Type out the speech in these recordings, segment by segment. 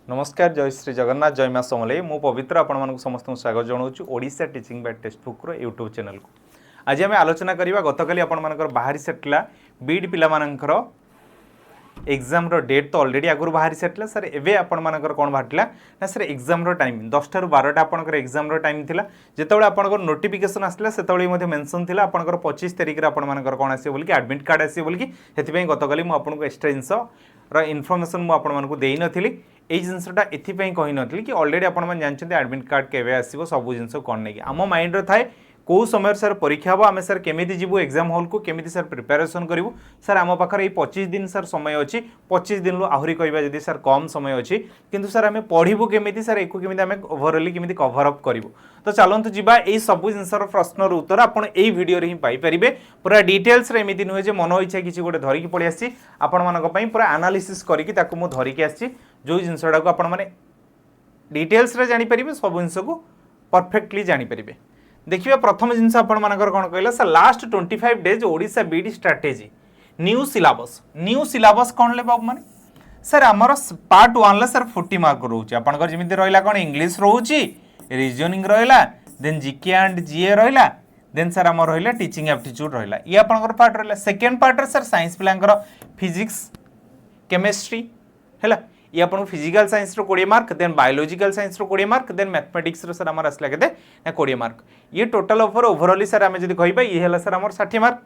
नमस्कार जय श्री जगन्नाथ जय माँ समले मु पवित्र आपण समस्त स्वागत जनाऊँ Odisha teaching by textbook रो यूट्यूब चैनल को। आज आम आलोचना करवा गतकाली आपण बाहरी सारा बीड पिलामानकर एग्जाम रो डेट तो ऑलरेडी आगुरी बाहरी सारा सर एवं आपण कौन बाहर ना सर एग्जाम रो टाइम 10 टा 12टा आपंकर एग्जाम रो टाइम थिला जेतेबेले आपंकर नोटिफिकेशन आसला सेतेबेले मध्ये मेंशन थिला आपंकर 25 तारिख रे आपंकर कोन आसी बोल कि एडमिट कार्ड आसी बोल कि हेतिपई गतकाली मु आपनको एक्स्ट्रा जिंस रो इन्फॉर्मेशन मु आपण मानकु देई नथिली एई जिंसटा एथिपई कहि नथिली कि ऑलरेडी आपण मन जानछन्ते एडमिट कार्ड केबे आसीबो सब जिंस कोन नै कि आम माइंड रो थाए कौ समय सर परीक्षा हम आम सर केमी जीवु एग्जाम हॉल को केमी सर प्रिपेरेसन करूँ सर आम पाखे ये 25 दिन सर समय अच्छी 25 दिन आहरी कहवा जदि सर कम समय अच्छी किंतु सर आम पढ़ू केमी सर एक केमी ओभरअली केमी कभर अप करूँ तो चलतु जी यही सब जिनसर प्रश्नर उत्तर आप भिडियो ही पाइपर पूरा डिटेल्स एमती नुहे जो मन इच्छा किसी गोटे धरिकी पलि आसी आपण पूरा एनालिसिस करके धरिकी आसी जो जिनसटा को आपण मैंने डिटेल्स जापर सब जिनस को परफेक्टली जापर देखिए प्रथम जिनस आपण कौन कहला सर लास्ट 25 डेज ओडिशा बीडी स्ट्राटेजी न्यू सिलेबस कौन ले बाबू माने सर आमर पार्ट 1 सर 40 मार्क रोचे आपनकर जमिति रहला कौन इंग्लिश रोची रीजनिंग रहला देन जीके एंड जीए रहला देन सर आमर रहला टीचिंग एप्टीट्यूड रहला ये आपनकर पार्ट रहला सेकंड पार्ट सर साइंस पिलांकर फिजिक्स केमिस्ट्री हैला ये आपको फिजिकल साइंस रो 20 मार्क देन बायोलॉजिकल साइंस रो 20 मार्क देन मैथमेटिक्स रो सर हमर असला केते 20 मार्क ये टोटल ऑफर ओवरऑल सर आमे जदी कहबा ये हला सर हमर 60 मार्क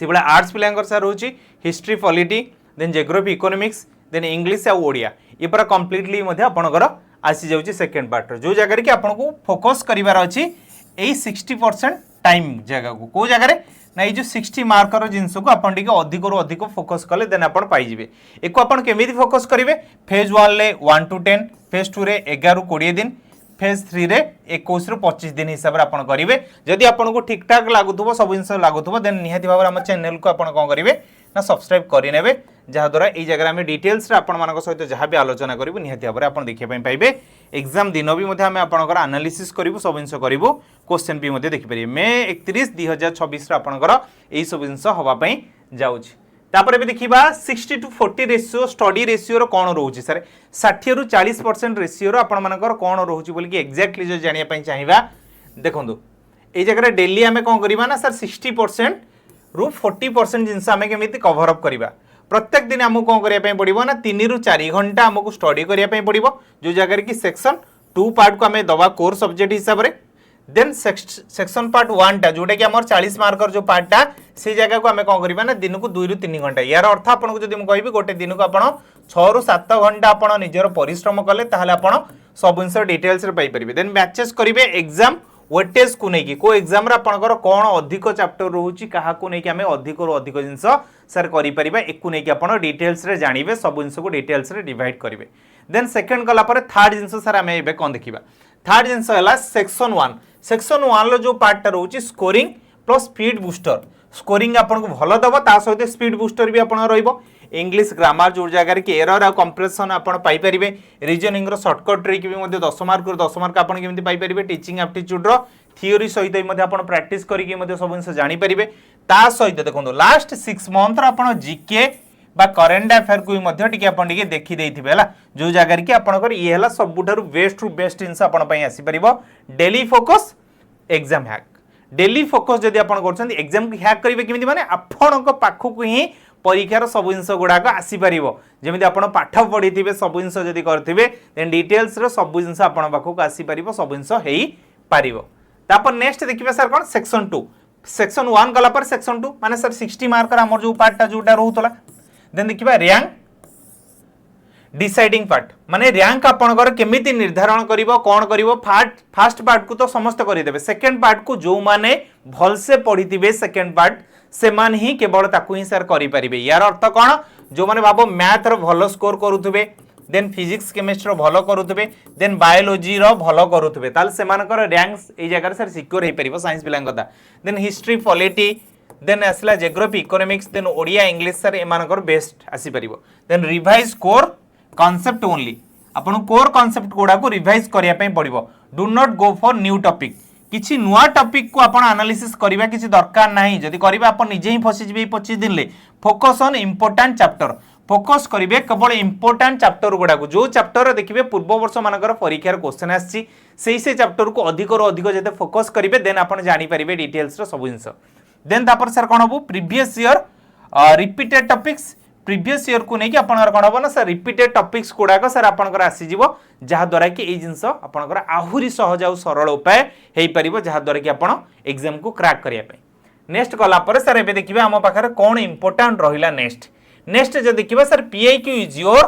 सिबला आर्ट्स पिलांकर सर होची history polity then geography economics then English आ ओडिया ये पूरा कंप्लीटली मध्ये आपनकर आसी जाउची सेकंड पार्ट जो जगह रे कि आपनको फोकस करिवार अछि एई 60% टाइम जगह को जगह रे ना ये 60 मार्कर जिनस को आप अधिक रू अधिक फोकस कले देन आप पाइबे एक केमी फोकस करेंगे फेज 1 ले 1 to 10 फेज 2 रे 11 रू 20 दिन फेज 3 रे 21 रू 25 दिन हिसाब से आप करेंगे जदि आपको ठीक ठाक लगुव सब जिन लगुव देन निहाती भाव आम चैनल को आप कौन करेंगे ना सब्सक्राइब करेंगे जहाद्वारा ये जगह आम डिटेल्स आपण सहित जहाँ भी आलोचना करूँ निहाती भाव आप देखा पाइबे एग्जाम दिन भी आम आपंकर एनालिसिस करूँ सब जिन करूँ क्वेश्चन भी देखिपारे मे 31 2026 आपंकर यही सब जिन हाँपाई जापर भी देखा 60 to 40 रेसीओ स्टडी रेसीओ कौन रोचे सर 60 रू 40% रेसीओ आपर कौन रोचे बोल एक्जाक्टली जो जानापी चाहिए देखो ये जगह डेली आम कौन करवा ना सर 60% रू 40% जिनस आम केमी कभर अप करवा प्रत्येक दिन आमको कौन करने पड़ो ना 3 रू 4 घंटा आमको स्टडी करने पड़ो जो जगह कि सेक्शन 2 पार्ट को आम दवा कोर सब्जेक्ट हिसाब से देन सेक्शन पार्ट 1 टा जोटा कि आमर 40 मार्कर जो पार्टा से जगह को आम कौन करवा ना दिन को 2 रू 3 घंटा यार अर्थ आपको जब मुझे गोटे दिन को आप 6 रू 7 घंटा आप निजर परिश्रम कले आप सब जिन डिटेल्स पाइपर देन मैचेस करेंगे एग्जाम वेटेज को लेकिन को एग्जाम आपंकर कौन अधिक चैप्टर रोचे क्या आम अधिक रू अधिक जिनस सर करें एक आप डिटेल्स जानवे सब जिन को डिटेल्स डिवाइड करेंगे देन सेकेंड गलापर थर्ड जिनस सर आम ए कौन देखा थर्ड जिनस है सेक्शन 1 जो पार्टा रोचे scoring plus speed booster scoring आपको भल दब ता सहित स्पीड बूस्टर भी आप इंग्लिश ग्रामर जो जगह कि एरर आ कंप्रेशन आप पाइपर रीजनिंग सर्टकट ट्रिक भी 10 मार्क 10 मार्क आप पाइपर टीचिंग एप्टीट्यूड थियोरी सहित आप प्रैक्टिस करके सब जिन जापर ता सहित देखो लास्ट 6 मंथ आप जीके बा करेन्ट अफेयर को भी देखी देथिबे जो जगह कि आपनकर ये हला सबुठारु बेस्ट रु बेस्ट जिनस आपण पई आसी परिबो डेली फोकस एग्जाम हैक डेली फोकस जदि आपण करछन एग्जाम को हैक करिवे किमिति माने आपनक पाखु को ही परीक्षार सब जिनस गुड़ाक आसी पारिबो जेमिति आपण पाठ पढ़िथिबे सब जिनस जदि करथिबे देन डिटेल्स रो सब जिनस आपण पाखु को आसी पारिबो सब जिनस हेई पारिबो तापर नेक्स्ट देखिबे सर कोन सेक्शन 1 गला पर सेक्शन 2 माने सर 60 मार्कर हमर जो पार्टटा जोटा रहउतला देन देखिबा रैंक डिसाइडिंग पार्ट माने रैंक आपनकर केमिति निर्धारण करिवो कोन करिवो फर्स्ट पार्ट को तो समस्त करि देबे सेकंड पार्ट को जो माने भल से पढ़िथिबे सेकंड पार्ट से मान ही केवल ताकू ही सर करि परिबे यार अर्थ कोन जो माने बाबो मैथ रो भलो स्कोर करूथबे देन फिजिक्स केमिस्ट्री रो भलो करूथबे देन बायोलॉजी रो भलो करूथबे ताल से मानकर रैंक्स ए जगह सर सिक्योर हे परिबो साइंस पिलांग कथा देन हिस्ट्री पॉलिटी देन आसला geography economics then Odia English sir एमानकर बेस्ट आसी परिबो then revise core concept only आपन कोर कांसेप्ट गुडा को रिवाइज करिया पई पड़िबो do not go for new topic किछि नुआ टॉपिक को आपन एनालिसिस करिबा किछि दरकार नाही जदि करिबा आपन निजे ही फसी जिबे 25 दिन ले focus on important chapter focus करेंगे केवल इंपोर्टाट चैप्टर गुड़ा को जो चैप्टर देखिए पूर्व वर्ष मानकर परीक्षार क्वेश्चन आसी से चैप्टर को अधिक अधिक जब फोकस करेंगे देन आप जानीपारे डिटेल्स सब जिन देन तापर सर कौन हम previous year repeated topics previous year को लेकिन आपंकर कौन हम ना सर रिपीटेड टॉपिक्स गुड़ाक सर आपंकर आसीज जहाद्वारा कि ये जिनस आपंकर आहरी सहज और सरल उपाय हो पार जहाद्वारा कि आप एग्जाम को क्रैक करने नेक्स्ट गलापर सर ए देखिए आम पाखे कौन इंपोर्टाट रहा नेक्स्ट जो देखिए sir PIQ is your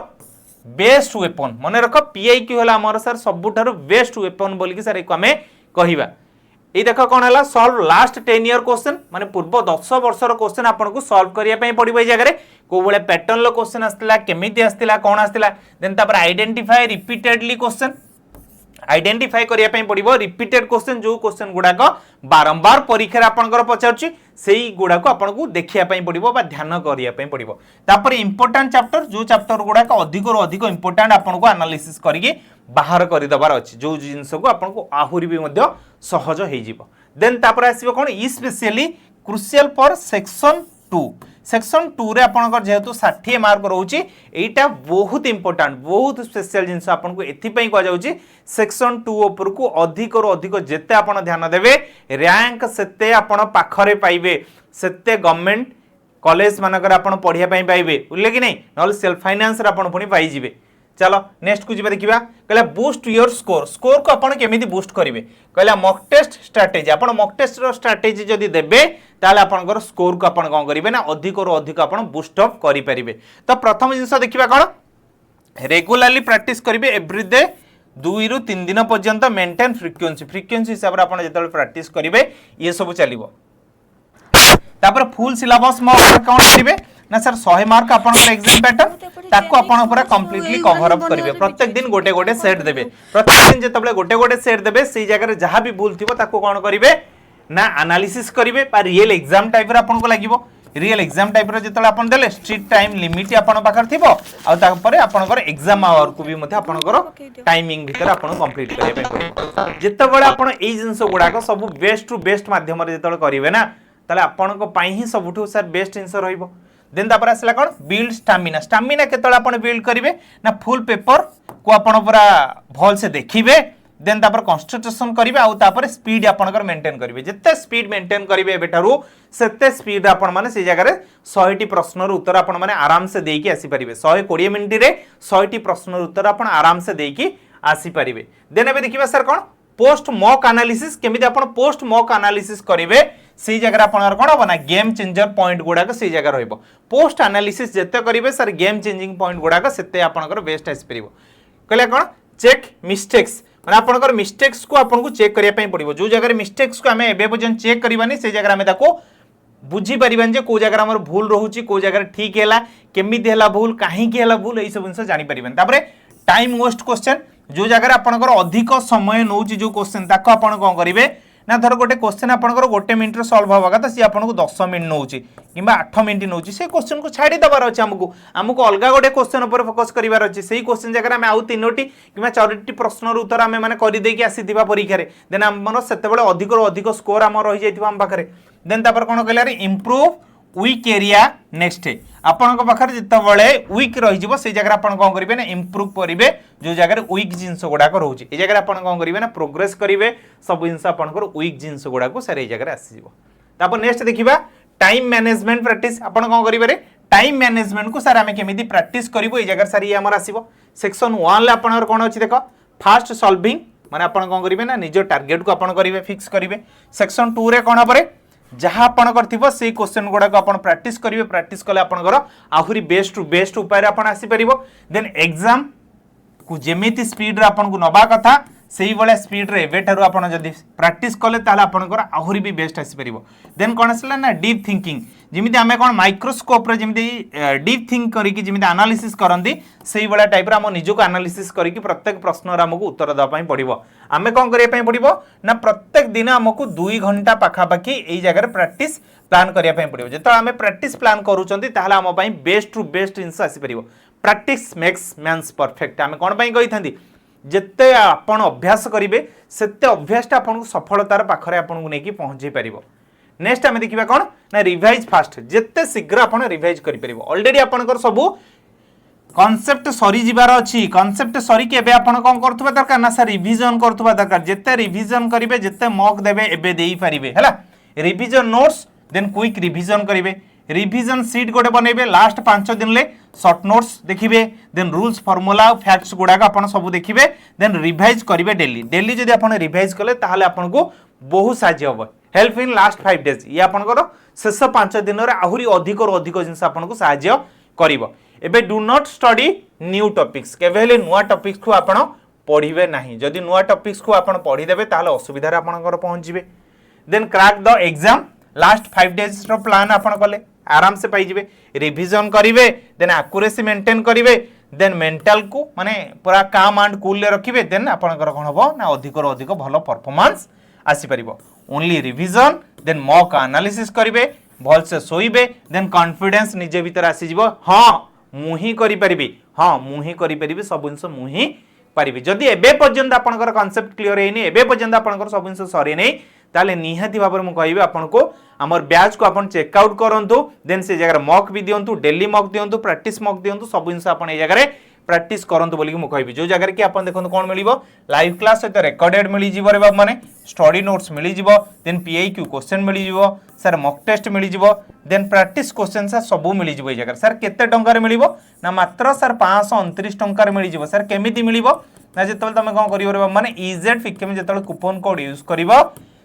best weapon मन रख पीआईक्यू है आमर सर सबुठार बेस्ट वेपन बोलिकी सर एक आम कहवा ये देख कौन है सॉल्व लास्ट 10 ईयर क्वेश्चन माने पूर्व 10 वर्षर क्वेश्चन आपको सॉल्व करने पड़ो ये जगह को भाई पैटर्न क्वेश्चन आसला केमिति आसला कौन आसला देन तापर आइडेंटिफाई रिपीटेडली क्वेश्चन आइडेंटिफाई करने पड़ो रिपीटेड क्वेश्चन जो क्वेश्चन गुड़ाक बारंबार परीक्षा आपंकर पचार से गुड़ाक आपको देखापी पड़ो ध्यान करने पड़ो तापर इंपोर्टाट चैप्टर जो चैप्टर गुड़ाक अधिक अधिक इंपोर्टाट आपको एनालिसिस करके बाहर करदेबार अच्छी जो जिनस को आपको आहरी भी सहज हो देन तापर आसो कौन ई specially crucial for section 2 section 2 रे आपनकर जेहेतु 60 मार्क रोचे एटा बहुत इंपोर्टेंट बहुत स्पेशल जिनस आपको एथिपाई कह जाउची सेक्शन 2 ऊपर को अधिक और अधिक जेते आपण ध्यान देबे रैंक सेते आपण पाखरे पाइबे सेते गवर्नमेंट कॉलेज मानकर आपण पढ़िया पई पाइबे बुझले कि नहीं नल सेल्फ फाइनेंस रे आपण पुनी पाई जिवे चलो नेक्स्ट को देखा कहला बूस्ट योर स्कोर स्कोर को आपन केमिति बूस्ट करिवे कहला मॉक टेस्ट स्ट्रेटजी आपन मॉक टेस्ट रो स्ट्रेटजी जदी देबे ताले आपनकर स्कोर को आपन कोन करिवे ना अधिक और अधिक आपन बूस्ट अप करि परिबे तो प्रथम जिंस देखिबा कोन रेगुलरली प्रैक्टिस करिवे एवरीडे 2 रु 3 दिन पर्यंत मेंटेन फ्रीक्वेंसी हिसाब रे आपन जेतल प्रैक्टिस करिवे ये सब चलिबो तापर फुल सिलेबस मॉक कोन करिवे ना सर 100 मार्क आपनकर एग्जाम पैटर्न ताको आपण पूरा कंप्लीटली कवर अप करिवे प्रत्येक दिन गोटे गोटे सेट देबे प्रत्येक दिन जेतबले गोटे गोटे सेट देबे सेही जगह रे जहां भी भूल थिबो ताको कोन करिवे ना एनालिसिस करिवे पा रियल एग्जाम टाइप रे आपन को लागिवो रियल एग्जाम टाइप रे जेतले आपन देले स्ट्रिक्ट टाइम लिमिट आपन पाखर थिबो आ ता परे आपनकर एग्जाम आवर को भी मथे आपनकर टाइमिंग भीतर आपन कंप्लीट करिवे पड़ो जेतबले आपन ए जिंस गुडा को सब बेस्ट टू बेस्ट माध्यम रे जेतले करिवे ना ताले आपन को पई ही सबठु सर बेस्ट आंसर रहइबो देन तापर आसला कोन बिल्ड स्टामिना स्टामिना केतळे आपण बिल्ड करिवे ना फुल पेपर को आपण पूरा भल से देखिबे देन तापर कंसंट्रेशन करिवे आ तापर स्पीड आपणकर मेंटेन करिवे जत्ते स्पीड मेंटेन करिवे बेटारू सेते स्पीड आपण माने से जगह रे 100 टी प्रश्नर उत्तर आपण माने आराम से देकी आसी परिवे 120 मिनिट रे 100 टी प्रश्नर उत्तर आपण आराम से देकी आसी परिवे देन एबे देखिबा सर कोन पोस्ट मॉक एनालिसिस केमिति आपण पोस्ट मॉक एनालिसिस करिवे से जगह आपनर कोन बना गेम चेंजर पॉइंट गुडा से जगह रहइबो पोस्ट एनालिसिस जत्ते करिवे सर गेम चेंजिंग पॉइंट गुडा सेते आपनकर बेस्ट आसी परिबो कहले कोन चेक मिस्टेक्स माने आपनकर मिस्टेक्स को आपन को चेक करिया पई पड़िबो जो जगह मिस्टेक्स को हमें एबे पर्यंत चेक करबानी से जगह हमें ताको बुझी परिबान जे को जगह हमर भूल रहउची को जगह ठीक हैला केमिति हैला भूल काहे की हैला भूल एई सब जिंस जानि परिबान तापरे टाइम वेस्ट क्वेश्चन जो जगह आपनकर अधिक समय नउची जो क्वेश्चन ताको आपन कोन करिवे ना धर गोटे क्वेश्चन आपनकर गोटे मिनिट रे सॉल्व होबा कथा सी आपन को 10 मिनिट नउची किबा 8 मिनिट नउची से क्वेश्चन को छाडी दबार अछि हमको अलगा गोटे क्वेश्चन ऊपर फोकस करिवार अछि सेही क्वेश्चन जगह में आउ तीनोटी किबा 4टी प्रश्नर उत्तर हमें माने करि देकी आसी दिबा परीक्षा रे देन हमर सेते बेले अधिक और अधिक स्कोर हमर रहि जाइथिबा हम पाखरे देन तापर कोन कहला रे इंप्रूव वीक एरिया नेक्स्ट आपन को पाखर जितबले वीक रहि जिवो से जगह आपन कोन करिवे ना इंप्रूव करिवे जो जगह वीक जिंस गुडा को रहउची ए जगह आपन कोन करिवे ना प्रोग्रेस करिवे सब जिंस आपन को वीक जिंस गुडा को सारे जगह आसी जिवो तापर नेक्स्ट देखिबा टाइम मैनेजमेंट प्रैक्टिस आपन कोन करिवे रे टाइम मैनेजमेंट को सर हमें केमिति प्रैक्टिस करिवो ए जगह सर ये हमर आसीबो सेक्शन 1 ले आपन कोन अछि देखो फास्ट सॉल्विंग माने आपन कोन करिवे ना निजो टारगेट को आपन करिवे फिक्स करिवे सेक्शन 2 रे कोन हबरे जहाँ आपन करथिबो से क्वेश्चन गुडा को आपन प्रैक्टिस करिवे प्रैक्टिस कले आपनकर आहुरी बेस्ट टू बेस्ट उपाय रे आपन आसी परिबो देन एग्जाम को जेमिति स्पीड रे आपन को नबा कथा सेही वाला स्पीड रे एवेठारु आपन जदी प्रैक्टिस कले ताले आपनकर आहुरी भी बेस्ट आसी परिबो देन कोन आसला ना डीप थिंकिंग जेमिति हमें कोन माइक्रोस्कोप रे जेमिति डीप थिंक करी कि जेमिति एनालिसिस करंदी सेही वाला टाइप रे हम निजो को एनालिसिस करी कि प्रत्येक प्रश्न रे हमको उत्तर द पई पड़िबो हमें कोन करिया पई पड़िबो ना प्रत्येक दिन हमको 2 घंटा पाखा पाखी एई जगह रे प्रैक्टिस प्लान करिया पई पड़िबो जेतो हमें प्रैक्टिस प्लान करूचंती ताहला हम पई बेस्ट टू बेस्ट इन्स आसी परिबो प्रैक्टिस मेक्स मैन्स परफेक्ट हमें कोन पई कहि थांदी जेते आपण अभ्यास करिवे सेते अभ्यासटा आपण को सफलतार पाखरे आपण को नेकी पहुंचे परिबो नेक्स्ट हमें देखिबा कोन ना रिवाइज फास्ट जेते शीघ्र आपण रिवाइज करि परिबो ऑलरेडी आपनकर सब कॉन्सेप्ट सरी जिबार अछि कॉन्सेप्ट सरी के एबे आपण कोन करथबा दरकार ना सर रिवीजन करथबा दरकार जेते रिवीजन करिवे जेते मॉक देबे एबे देई परिबे हला revision notes then quick revision करिवे रिवीजन सीट गोटे बनइबे लास्ट 5 दिन ले शॉर्ट नोट्स देखिबे देन रूल्स फार्मूला फैक्ट्स गुडा का आपण सब देखिबे देन रिवाइज करिवे डेली डेली जदी आपण रिवाइज कले ताहाले आपण को बहुत साहाय्य होबो हेल्प इन लास्ट 5 डेज ये आपण को शेष 5 दिन रे आहुरी अधिक और अधिक जिंस आपण को साहाय्य करिवो एबे do not study new topics केबे हेले नुवा टॉपिक्स को आपण पढिबे नाही जदी नुवा टॉपिक्स को आपण पढि देबे ताहाले असुविधा रे आपण पहुंच जिवे then crack the exam last 5 days रो प्लान आपण कले आराम से पाई जिवे रिवीजन करिवे देन एक्यूरेसी मेंटेन करिवे देन मेंटल को माने पूरा काम एंड कूल ले रखिवे देन आपण कोन हबो ना अधिक और अधिक भलो परफॉर्मेंस आसी परिबो only revision then mock analysis करिवे भल से सोइबे देन कॉन्फिडेंस निजे भीतर आसी जिवो हां मु ही करि परिबी हां मु ही करि परिबी सब जिंस मु ही परिबी जदी एबे पर्यंत आपनकर कांसेप्ट क्लियर हेनी एबे पर्यंत आपनकर सब जिंस सरी नै ताले निहाती भाबर मु कहिबे आपन को हमर बैच को आपन चेक आउट करंतु देन से जगह मॉक भी दियंतु डेली मॉक दियंतु प्रैक्टिस मॉक दियंतु सब जिंस आपन ए जगह प्रैक्टिस करंतु बोली मु कहिबी जो जगह कि आपन देखंतु कोन मिलिबो लाइव क्लास सहित रिकॉर्डेड मिली जिवो रे बाब माने स्टडी नोट्स मिली जिवो देन पीआईक्यू क्वेश्चन मिली जिवो सर मॉक टेस्ट मिली जिवो देन प्रैक्टिस क्वेश्चन सर सब मिली जिवो ए जगह सर केते टंका रे मिलिबो ना मात्र सर 529 टंका रे मिली जिवो सर केमिति मिलिबो ना जेतल तमे कोन करिवो रे बाब माने इजेड फिके में जेतल कूपन कोड यूज करिवो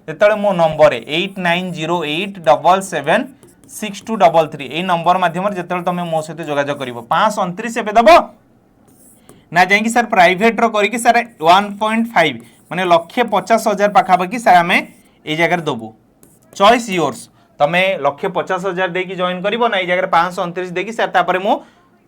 जेतल मो नंबर 8908776233 ए नंबर माध्यम जेतल तमे मो सहित जोगाजोग करिवो 529 एबे दबो ना जाइए सर प्राइवेट रो करी सर 1.5 माने 1,50,000 पाखापाखि सर आम ये जगह देबू चॉइस योर्स तमें 1,50,000 देकी जॉइन करिवो ना ये जगह 529 देकी सर तापर मु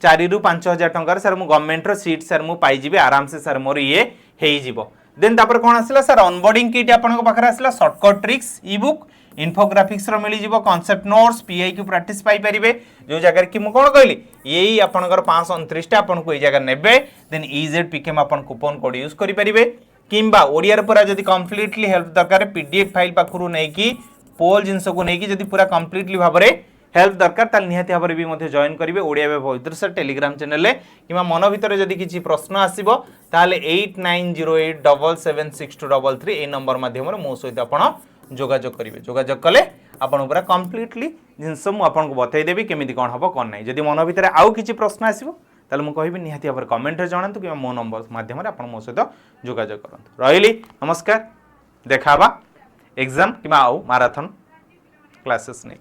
4 रु 5,000 टंका सर मु गवर्नमेंट रो सीट सर मु पाई जिबे आराम से सर मोर ये हेई जिवो देन तापर कोन आसिला सर ऑनबोर्डिंग किट आपन को पाखरा आसिला shortcut tricks e-book infographics रो मिली जिवो कांसेप्ट नोट्स पीआईक्यू प्रैक्टिस पाई परिबे जो जगह कि मु कोन कहली यही आपनकर 529 टा आपन को ए जगह नेबे देन इजेड पीकेम आपन कूपन कोड यूज करि परिबे किंबा ओडिया रे पूरा जदी कंप्लीटली हेल्प दरकार पीडीएफ फाइल पाखरु नै कि पोल जिंस को नै कि जदी पूरा कंप्लीटली भाबरे हेल्प दरकार ताल निहाती भाबरे भी मध्ये जॉइन करिवे ओडिया वे पवित्र सर टेलीग्राम चैनल ले किमा मन भितर जदी किछि प्रश्न आसीबो ताले 8908776233 ए नंबर माध्यम रे मो सहित आपण जोगाजोग करिवे जोगाजोग कले आपण पूरा कंप्लीटली जिंस मु आपण को बतै देबी केमिति कोन हबो कोन नै जदी मन भितर आउ किछि प्रश्न आसीबो ताले मु कहिबी निहाती भाबरे कमेंट रे जणांतु किमा मो नंबर माध्यम रे आपण मो सहित जोगाजोग करंतु रहिली नमस्कार देखाबा एग्जाम किमा आउ मैराथन क्लासेस नै